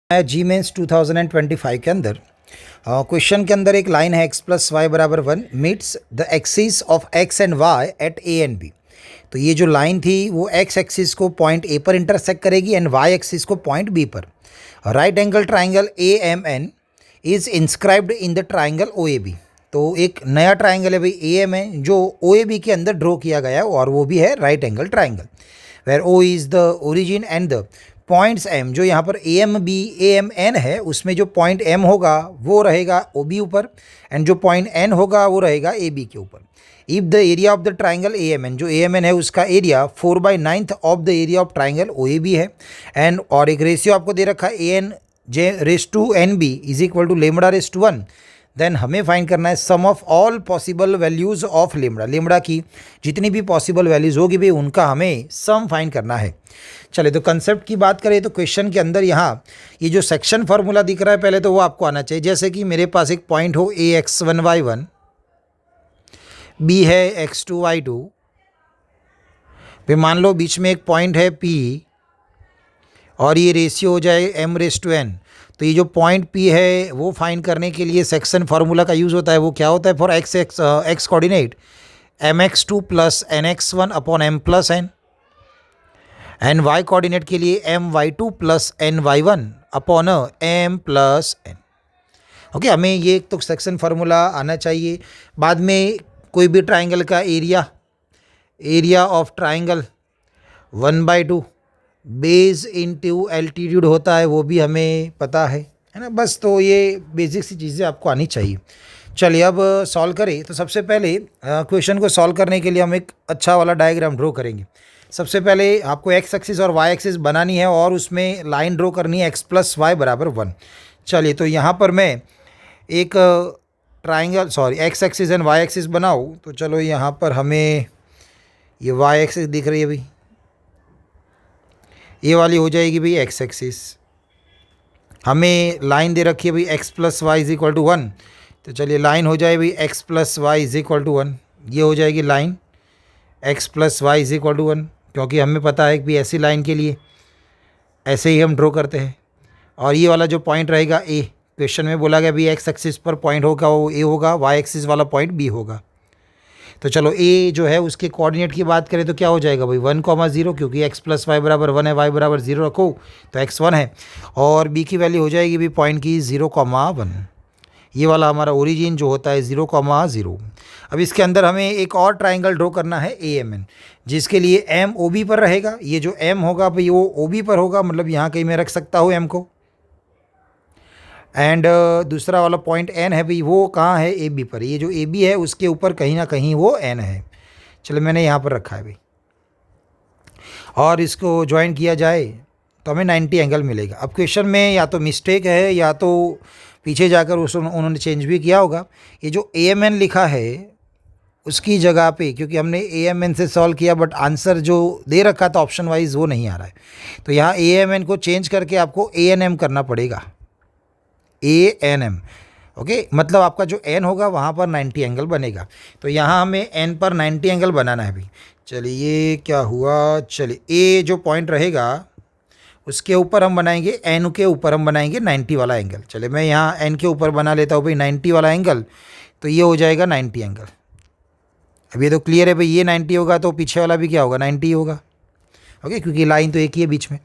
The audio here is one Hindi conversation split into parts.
जी मेंस 2025 के अंदर क्वेश्चन के अंदर एक लाइन है x प्लस वाई बराबर 1 meets the axis of x and y at a and b। तो ये जो लाइन थी वो x एक्सिस को पॉइंट a पर इंटरसेक्ट करेगी एंड y एक्सिस को पॉइंट b पर। Right angle triangle AMN is inscribed in the triangle OAB। तो एक नया ट्राइंगल है भाई AMN जो OAB के अंदर ड्रॉ किया गया है और वो भी है right angle triangle where O is the origin and the points M जो यहाँ पर AMB AMN है उसमें जो पॉइंट M होगा वो रहेगा OB ऊपर एंड जो पॉइंट N होगा वो रहेगा AB के ऊपर। If the area of the triangle AMN जो AMN है उसका area 4/9 of the area of triangle OAB है एंड और एक रेशियो आपको दे रखा है AN/NB is equal to λ/1। Then हमें फाइंड करना है sum of all possible values of lambda की जितनी भी पॉसिबल वैल्यूज़ होगी भाई उनका हमें सम फाइंड करना है। चलिए तो कंसेप्ट की बात करें तो क्वेश्चन के अंदर यहाँ ये जो सेक्शन फार्मूला दिख रहा है पहले तो वो आपको आना चाहिए। जैसे कि मेरे पास एक पॉइंट हो AX1Y1 B है X2Y2 फिर मान लो बीच में एक पॉइंट है P और ये रेशियो हो जाए M/N। तो ये जो पॉइंट P है वो फाइंड करने के लिए सेक्शन फार्मूला का यूज़ होता है। वो क्या होता है for x coordinate mx2 plus nx1 upon m plus n and y coordinate के लिए my2 plus ny1 upon m plus n। Okay, हमें ये एक तो सेक्शन फार्मूला आना चाहिए। बाद में कोई भी ट्राइंगल का area of triangle 1/2 base into altitude होता है वो भी हमें पता है ना। बस तो ये बेसिक सी चीज़ें आपको आनी चाहिए। चलिए अब सॉल्व करें तो सबसे पहले क्वेश्चन को सॉल्व करने के लिए हम एक अच्छा वाला डायग्राम ड्रॉ करेंगे। सबसे पहले आपको एक्स एक्सिस और वाई एक्सिस बनानी है और उसमें लाइन ड्रॉ करनी है x प्लस वाई बराबर 1। चलिए तो यहाँ पर मैं एक x axis and y axis बनाऊँ तो चलो यहाँ पर हमें ये वाई एक्सिस दिख रही है भाई, ये वाली हो जाएगी भाई एक्स एक्सिस। हमें लाइन दे रखी है भाई x plus y is equal to 1। तो चलिए लाइन हो जाए भाई x plus y is equal to 1। ये हो जाएगी line x plus y is equal to 1 क्योंकि हमें पता है कि ऐसी लाइन के लिए ऐसे ही हम ड्रॉ करते हैं। और ये वाला जो पॉइंट रहेगा A, क्वेश्चन में बोला गया भाई x एक्सिस पर पॉइंट होगा वो A होगा, y एक्सिस वाला पॉइंट B होगा। तो चलो A जो है उसके कोऑर्डिनेट की बात करें तो क्या हो जाएगा भाई 1,0 क्योंकि x प्लस वाई बराबर 1 है, y बराबर 0 रखो तो x 1 है और B की वैल्यू हो जाएगी भी पॉइंट की 0,1। ये वाला हमारा ओरिजिन जो होता है 0,0। अब इसके अंदर हमें एक और ट्राइंगल ड्रॉ करना है AMN जिसके लिए M OB पर रहेगा। ये जो M होगा भाई वो OB पर होगा, मतलब यहाँ कहीं मैं रख सकता हूँ M को। एंड दूसरा वाला पॉइंट N है भाई वो कहाँ है AB पर। ये जो AB है उसके ऊपर कहीं ना कहीं वो N है। चलो मैंने यहाँ पर रखा है भाई और इसको ज्वाइन किया जाए तो हमें 90 एंगल मिलेगा। अब क्वेश्चन में या तो मिस्टेक है या तो पीछे जाकर उन्होंने चेंज भी किया होगा। ये जो AMN लिखा है उसकी जगह पे क्योंकि हमने AMN से सॉल्व किया बट आंसर जो दे रखा था ऑप्शन वाइज वो नहीं आ रहा है। तो यहाँ AMN को चेंज करके आपको ANM करना पड़ेगा, ANM। ओके, मतलब आपका जो N होगा वहाँ पर 90 एंगल बनेगा। तो यहाँ हमें N पर 90 एंगल बनाना है भाई। चलिए ये क्या हुआ, चलिए A जो पॉइंट रहेगा उसके ऊपर हम बनाएंगे, N के ऊपर हम बनाएंगे 90 वाला एंगल। चलिए मैं यहाँ N के ऊपर बना लेता हूँ भाई 90 वाला एंगल। तो ये हो जाएगा 90 एंगल। अब ये तो क्लियर है भाई, ये 90 होगा तो पीछे वाला भी क्या होगा 90 होगा। ओके, क्योंकि लाइन तो एक ही है बीच में।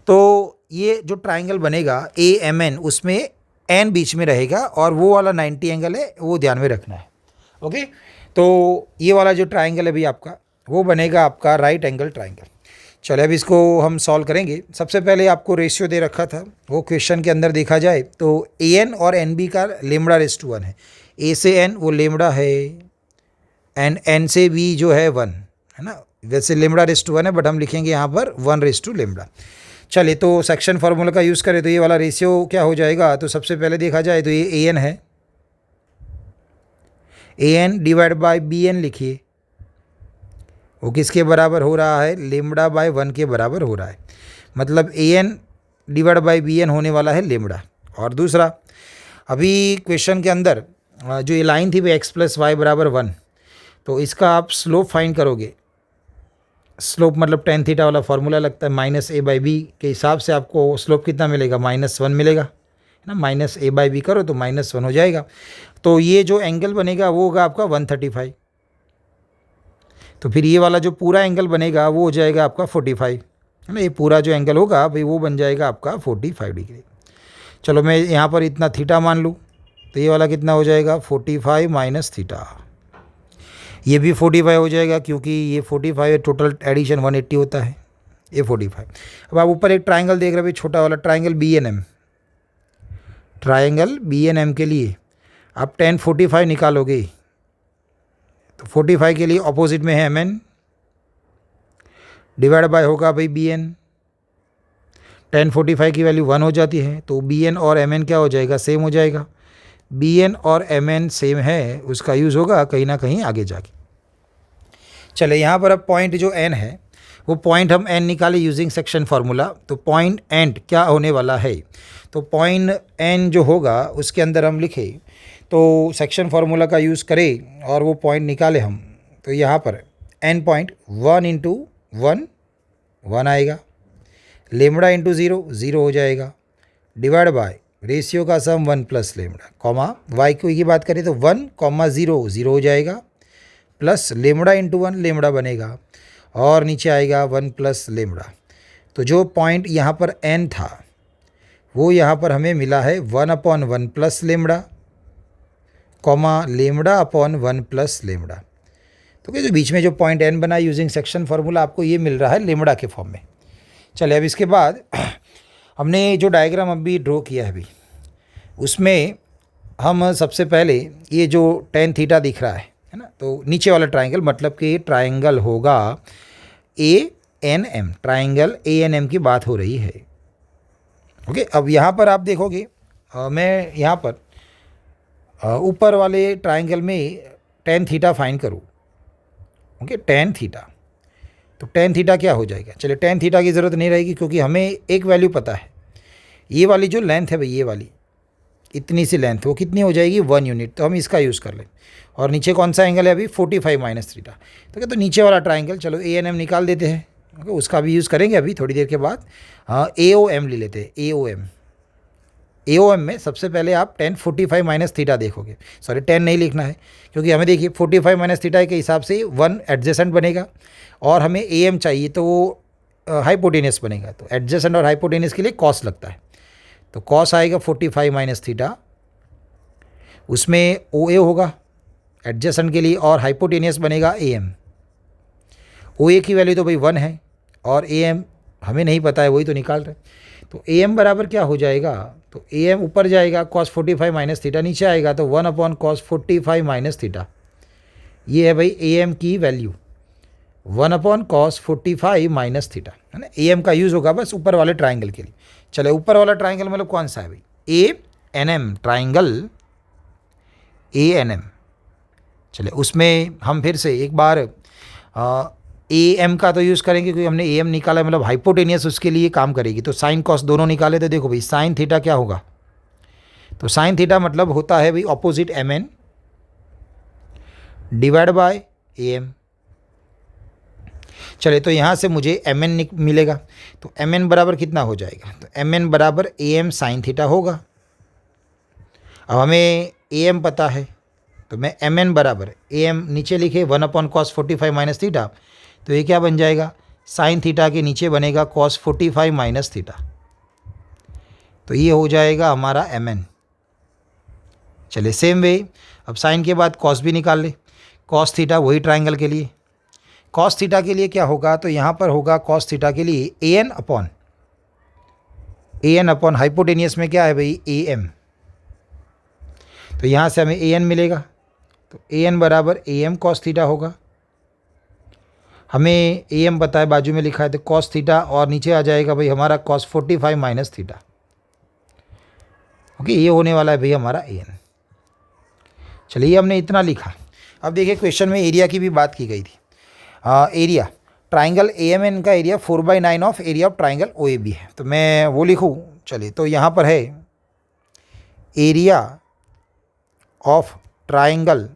तो ये जो ट्राइंगल बनेगा AMN उसमें N बीच में रहेगा और वो वाला 90 एंगल है वो ध्यान में रखना है। ओके, तो ये वाला जो ट्राइंगल है भाई आपका वो बनेगा आपका राइट एंगल ट्राइंगल। चलिए अब इसको हम सॉल्व करेंगे। सबसे पहले आपको रेशियो दे रखा था वो क्वेश्चन के अंदर देखा जाए तो AN और NB का λ/1 है। A से N वो लेमड़ा है एंड N से B जो है 1 है ना। वैसे λ/1 है बट हम लिखेंगे यहाँ पर 1/λ। चलिए तो सेक्शन फार्मूला का यूज़ करें तो ये वाला रेशियो क्या हो जाएगा। तो सबसे पहले देखा जाए तो ये AN है, AN डिवाइड बाय BN लिखिए, वो किसके बराबर हो रहा है λ/1 के बराबर हो रहा है। मतलब AN डिवाइड बाय BN होने वाला है लेमड़ा। और दूसरा अभी क्वेश्चन के अंदर जो ये लाइन थी वो x प्लस वाई बराबर 1, तो इसका आप स्लोप फाइंड करोगे स्लोप मतलब टेन थीटा वाला फॉर्मूला लगता है, माइनस ए बाई बी के हिसाब से आपको स्लोप कितना मिलेगा, -1 मिलेगा, है ना। माइनस ए बाई बी करो तो -1 हो जाएगा। तो ये जो एंगल बनेगा वो होगा आपका 135। तो फिर ये वाला जो पूरा एंगल बनेगा वो हो जाएगा आपका 45, है ना। ये पूरा जो एंगल होगा भाई वो बन जाएगा आपका 45 डिग्री। चलो मैं यहाँ पर इतना थीटा मान लूँ, तो ये वाला कितना हो जाएगा, 45 माइनस थीटा। ये भी 45 हो जाएगा क्योंकि ये 45 टोटल एडिशन 180 होता है, ये 45। अब आप ऊपर एक ट्राइंगल देख रहे हैं, छोटा वाला triangle B N M, triangle B N M के लिए आप tan 45 निकालोगे तो 45 के लिए ऑपोजिट में है एम एन, डिवाइड बाय होगा भाई बी एन। tan 45 की वैल्यू 1 हो जाती है, तो बी एन और एम एन क्या हो जाएगा, सेम हो जाएगा। बी एन और एम एन सेम है, उसका यूज़ होगा कहीं ना कहीं आगे जाके। चले यहाँ पर अब पॉइंट जो एन है वो पॉइंट हम एन निकाले यूजिंग सेक्शन फार्मूला। तो पॉइंट एंड क्या होने वाला है, तो पॉइंट एन जो होगा उसके अंदर हम लिखे तो सेक्शन फार्मूला का यूज़ करें और वो पॉइंट निकाले हम। तो यहाँ पर एन पॉइंट 1 इंटू 1 आएगा, लेमड़ा इंटू 0 हो जाएगा, डिवाइड बाय रेशियो का सम 1 प्लस लेमड़ा, कॉमा वाई की बात करें तो 1,0 हो जाएगा, प्लस लेमड़ा इंटू 1 लेमड़ा बनेगा, और नीचे आएगा 1 प्लस लेमड़ा। तो जो पॉइंट यहाँ पर एन था वो यहाँ पर हमें मिला है 1/1 plus lambda, comma lambda upon 1 plus lambda. तो क्या जो बीच में जो पॉइंट एन बना यूजिंग सेक्शन फार्मूला आपको ये मिल रहा है लेमड़ा के फॉर्म में। चले अब इसके बाद हमने जो डायग्राम अभी ड्रॉ किया है अभी, उसमें हम सबसे पहले ये जो tan थीटा दिख रहा है ना, तो नीचे वाला ट्राइंगल मतलब कि ट्राइंगल होगा ANM, ट्राइंगल ANM की बात हो रही है। ओके, अब यहाँ पर आप देखोगे मैं यहाँ पर ऊपर वाले ट्राइंगल में tan थीटा फाइंड करूँ। ओके, tan थीटा, तो tan थीटा क्या हो जाएगा, चलिए tan थीटा की ज़रूरत नहीं रहेगी क्योंकि हमें एक वैल्यू पता है। ये वाली जो लेंथ है भाई, ये वाली इतनी सी लेंथ वो कितनी हो जाएगी, 1 यूनिट, तो हम इसका यूज़ कर लें। और नीचे कौन सा एंगल है अभी, 45 माइनस थीटा। तो क्या, तो नीचे वाला ट्राइंगल चलो ANM निकाल देते हैं। ओके, उसका भी यूज़ करेंगे अभी थोड़ी देर के बाद। हाँ, AOM ले लेते हैं, AOM में सबसे पहले आप tan 45 माइनस थीटा देखोगे, सॉरी 10 नहीं लिखना है क्योंकि हमें देखिए 45 माइनस थीटा के हिसाब से 1 एडजेसेंट बनेगा और हमें AM चाहिए तो वो हाइपोटेनियस बनेगा। तो एडजेसेंट और हाइपोटेनियस के लिए कॉस लगता है, तो कॉस आएगा 45 माइनस थीटा, उसमें OA होगा एडजेसेंट के लिए और हाइपोटेनियस बनेगा AM। OA की वैल्यू तो भाई 1 है और AM हमें नहीं पता है, वही तो निकाल रहे हैं। तो AM बराबर क्या हो जाएगा, तो AM ऊपर जाएगा cos 45 माइनस थीटा, नीचे आएगा तो 1/cos 45 माइनस थीटा। ये है भाई AM की वैल्यू 1/cos 45 माइनस थीटा, है ना। AM का यूज़ होगा बस ऊपर वाले ट्राइंगल के लिए। चले ऊपर वाला ट्राइंगल मतलब कौन सा है भाई, ANM, ट्राइंगल ANM। चले उसमें हम फिर से एक बार AM का तो यूज़ करेंगे क्योंकि हमने AM निकाला मतलब हाइपोटेनियस उसके लिए काम करेगी। तो साइन कॉस दोनों निकाले तो देखो भाई साइन थीटा क्या होगा, तो साइन थीटा मतलब होता है भाई opposite MN divide by AM। चले तो यहाँ से मुझे MN मिलेगा, तो MN बराबर कितना हो जाएगा, तो MN बराबर AM साइन थीटा होगा। अब हमें AM पता है तो मैं MN बराबर AM नीचे लिखे 1/cos 45 माइनस थीटा, तो ये क्या बन जाएगा, साइन थीटा के नीचे बनेगा cos 45 माइनस थीटा, तो ये हो जाएगा हमारा MN। चले सेम वे अब साइन के बाद cos भी निकाल ले, cos थीटा वही ट्राइंगल के लिए, cos थीटा के लिए क्या होगा, तो यहाँ पर होगा cos थीटा के लिए AN अपॉन हाइपोटेनियस में क्या है भाई AM, तो यहाँ से हमें AN मिलेगा, तो AN बराबर AM cos थीटा होगा। हमें AM पता है, बाजू में लिखा है, तो cos थीटा और नीचे आ जाएगा भाई हमारा cos 45 माइनस थीटा। ओके, ये होने वाला है भाई हमारा AN। चलिए हमने इतना लिखा। अब देखिए क्वेश्चन में एरिया की भी बात की गई थी। एरिया ट्राइंगल AMN का area 4/9 of area of triangle OAB है, तो मैं वो लिखूँ। चलिए तो यहाँ पर है area of triangle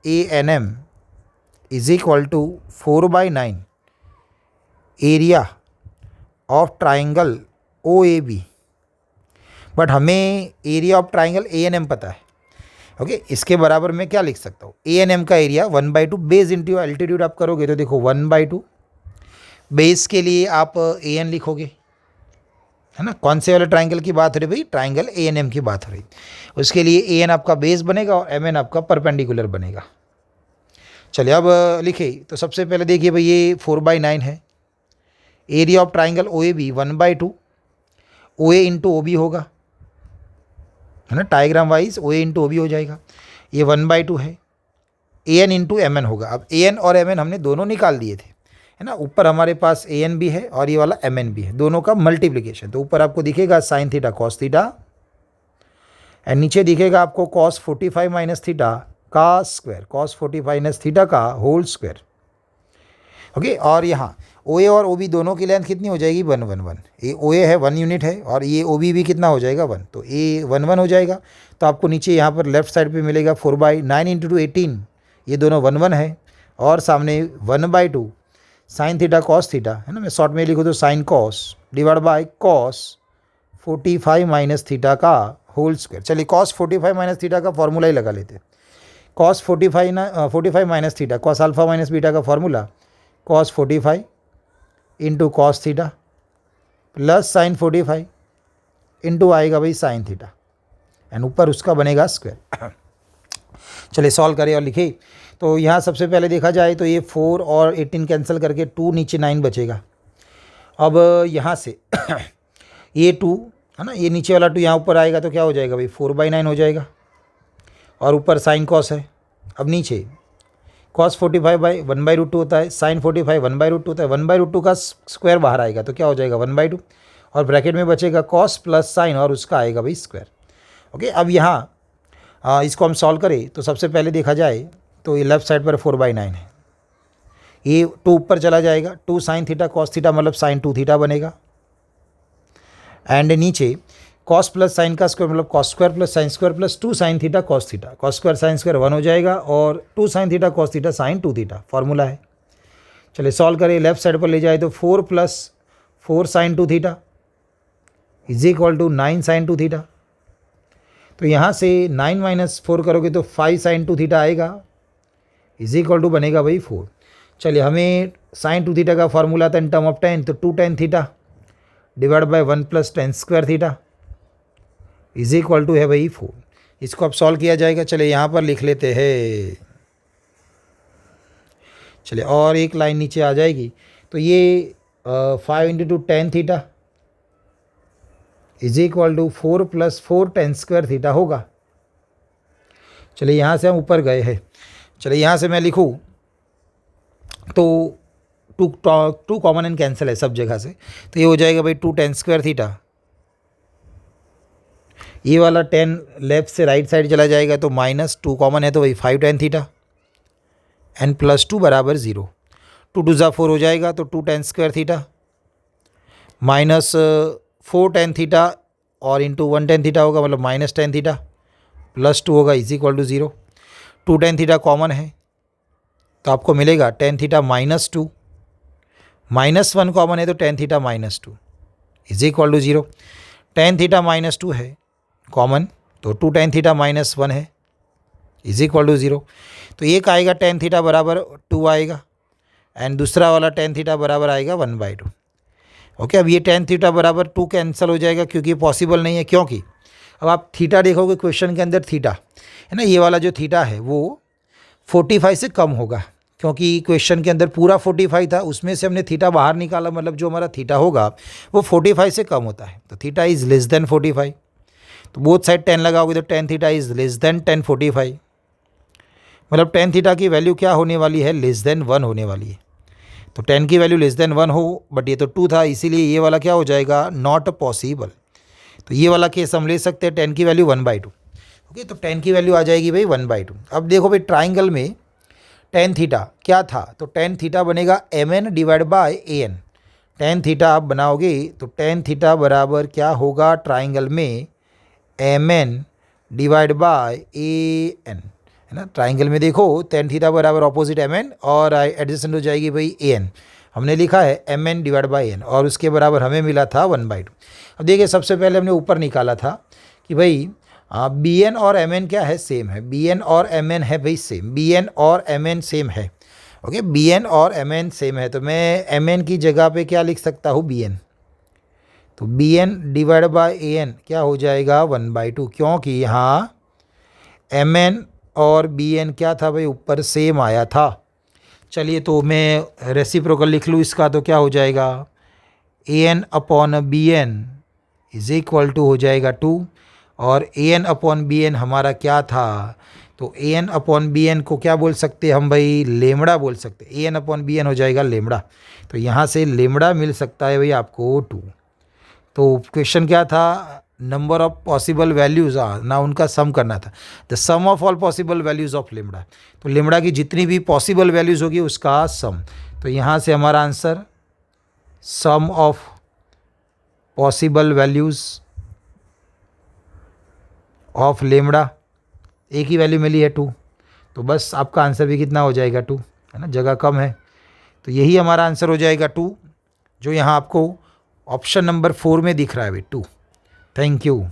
ANM is equal to 4/9 area of triangle O A B, but हमें area of triangle A N M पता है। ओके, इसके बराबर मैं क्या लिख सकता हूँ, ए एन एम का एरिया 1/2 बेस इंटू एल्टीट्यूड आप करोगे तो देखो 1/2 बेस के लिए आप ए एन लिखोगे, है ना। कौन से वाले ट्राइंगल की बात हो रही भाई, ट्राइंगल ए एन एम की बात हो रही। उसके लिए ए एन आपका बेस बनेगा और एम एन आपका परपेंडिकुलर बनेगा। चलिए अब लिखे तो सबसे पहले देखिए भाई ये 4/9 है। Area of triangle O A B 1/2 O A into O B होगा, है ना, diagram wise O A into O B हो जाएगा। ये 1/2 है, A N into M N होगा। अब ए एन और एम एन हमने दोनों निकाल दिए थे, है ना। ऊपर हमारे पास ए एन भी है और ये वाला एम एन भी है, दोनों का मल्टीप्लिकेशन। तो ऊपर आपको दिखेगा sine theta cos theta and नीचे दिखेगा आपको कॉस 45 माइनस थीटा का स्क्वायर, कॉस 45 माइनस थीटा का होल स्क्वायर। ओके, और यहाँ ओ ए और ओ बी दोनों की लेंथ कितनी हो जाएगी 1 1 1। ये ओ ए है 1 यूनिट है और ये ओ बी भी कितना हो जाएगा 1, तो ए 1 1 हो जाएगा। तो आपको नीचे यहाँ पर लेफ्ट साइड पे मिलेगा 4/9 इंटू 2 18, ये दोनों 1 1 है और सामने 1/2 साइन थीटा कॉस थीटा, है ना। मैं शॉर्ट में लिखूँ तो sine cos divide by cos 45 minus theta का होल स्क्वायर। चलिए कॉस 45 माइनस थीटा का फॉर्मूला ही लगा लेते हैं। Cos 45 minus theta, cos alpha minus beta का formula cos 45 into cos theta plus sine 45 into आएगा भाई साइन थीटा एंड ऊपर उसका बनेगा स्क्वायर। चलिए सॉल्व करें और लिखे तो यहाँ सबसे पहले देखा जाए तो ये 4 और 18 कैंसिल करके 2 नीचे 9 बचेगा। अब यहाँ से ये 2 है ना, ये नीचे वाला 2 यहाँ ऊपर आएगा तो क्या हो जाएगा भाई 4/9 हो जाएगा और ऊपर साइन कॉस है। अब नीचे कॉस 45 1/√2 होता है, साइन 45 1/√2 होता है, 1/√2 का स्क्वायर बाहर आएगा तो क्या हो जाएगा 1/2 और ब्रैकेट में बचेगा कॉस प्लस साइन और उसका आएगा भाई स्क्वायर। ओके, अब यहाँ इसको हम सॉल्व करें तो सबसे पहले देखा जाए तो ये लेफ्ट साइड पर 4/9 है, ये 2 ऊपर चला जाएगा, 2 साइन थीटा कॉस थीटा मतलब साइन 2 थीटा बनेगा एंड नीचे कॉस प्लस साइन का स्क्वायर मतलब cos square plus sine square plus 2 sine theta cos theta, cos square sine square 1 हो जाएगा और 2 sine theta cos theta sine 2 theta formula है। चलिए सॉल्व करें, लेफ्ट साइड पर ले जाए तो 4 plus 4 sine 2 theta is equal to 9 sine 2 theta. तो यहाँ से 9 माइनस 4 करोगे तो 5 साइन 2 थीटा आएगा इज इक्वल टू बनेगा भाई 4। चलिए हमें साइन 2 थीटा का फॉर्मूला था इन टर्म ऑफ टेन, तो 2 tan theta divide by 1 plus tan square theta is equal to है भाई 4। इसको अब सॉल्व किया जाएगा। चलिए यहाँ पर लिख लेते हैं, चलिए और एक लाइन नीचे आ जाएगी तो ये 5 into 2 tan theta is equal to 4 plus 4 tan square theta होगा। चलिए यहाँ से हम ऊपर गए हैं, चलिए यहाँ से मैं लिखूँ तो 2 कॉमन एंड कैंसिल है सब जगह से, तो ये हो जाएगा भाई 2 tan स्क्वायर थीटा, ये वाला 10 लेफ्ट से राइट साइड चला जाएगा तो -2 कॉमन है तो वही 5 tan थीटा एंड प्लस 2 बराबर 0, 2 2 4 हो जाएगा तो 2 tan square theta minus 4 tan theta और इंटू 1 tan थीटा होगा मतलब माइनस tan थीटा प्लस 2 होगा is equal to 0। 2 tan theta common है तो आपको मिलेगा tan थीटा -2, -1 कॉमन है तो tan theta -2 is equal to 0। tan theta -2 है कॉमन तो 2 tan थीटा -1 है इज इक्वल टू 0। तो एक आएगा tan थीटा बराबर 2 आएगा एंड दूसरा वाला tan थीटा बराबर आएगा 1/2। ओके, अब ये tan थीटा बराबर 2 कैंसिल हो जाएगा क्योंकि पॉसिबल नहीं है, क्योंकि अब आप थीटा देखोगे क्वेश्चन के अंदर थीटा है ना, ये वाला जो थीटा है वो 45 से कम होगा क्योंकि क्वेश्चन के अंदर पूरा 45 था, उसमें से हमने थीटा बाहर निकाला मतलब जो हमारा थीटा होगा वो 45 से कम होता है, तो थीटा इज़ लेस देन 45। तो बोथ साइड 10 लगाओगे तो tan theta is less than tan 45, मतलब tan थीटा की वैल्यू क्या होने वाली है लेस देन 1 होने वाली है। तो tan की वैल्यू लेस देन 1 हो, बट ये तो 2 था इसीलिए ये वाला क्या हो जाएगा नॉट पॉसिबल। तो ये वाला केस हम ले सकते हैं tan की वैल्यू 1/2। ओके, तो tan की वैल्यू आ जाएगी भाई 1/2। अब देखो भाई ट्राइंगल में tan थीटा क्या था, तो tan थीटा बनेगा mn divide by an। tan theta आप बनाओगे तो tan थीटा बराबर क्या होगा ट्राइंगल में mn डिवाइड बाय an, है ना। ट्राइंगल में देखो tan थीटा बराबर ऑपोजिट mn और एडजेसेंट हो जाएगी भाई an, हमने लिखा है mn डिवाइड बाई n और उसके बराबर हमें मिला था 1/2। अब देखिए सबसे पहले हमने ऊपर निकाला था कि भाई bn और mn क्या है, सेम है। bn और mn है भाई सेम, bn और mn सेम है। ओके, bn और mn सेम है, तो मैं mn की जगह पे क्या लिख सकता हूँ, bn। तो bn डिवाइड बाई an क्या हो जाएगा, 1/2, क्योंकि यहाँ mn और bn क्या था भाई, ऊपर सेम आया था। चलिए तो मैं रेसिप्रोकल लिख लूँ इसका, तो क्या हो जाएगा, an upon bn is equal to हो जाएगा 2, और an अपॉन bn हमारा क्या था, तो an अपॉन bn को क्या बोल सकते हैं हम भाई, लेमड़ा बोल सकते हैं। an अपॉन bn हो जाएगा लेमड़ा, तो यहाँ से लेमड़ा मिल सकता है भाई आपको 2। तो क्वेश्चन क्या था, नंबर ऑफ पॉसिबल वैल्यूज़ ना, उनका सम करना था, the sum of all possible values of lambda. तो लेमड़ा की जितनी भी पॉसिबल वैल्यूज़ होगी उसका सम। तो यहाँ से हमारा answer sum of possible values of lambda, एक ही वैल्यू मिली है 2, तो बस आपका आंसर भी कितना हो जाएगा 2, है ना, जगह कम है। तो यही हमारा आंसर हो जाएगा 2, जो यहाँ आपको ऑप्शन नंबर 4 में दिख रहा है भाई 2। Thank you.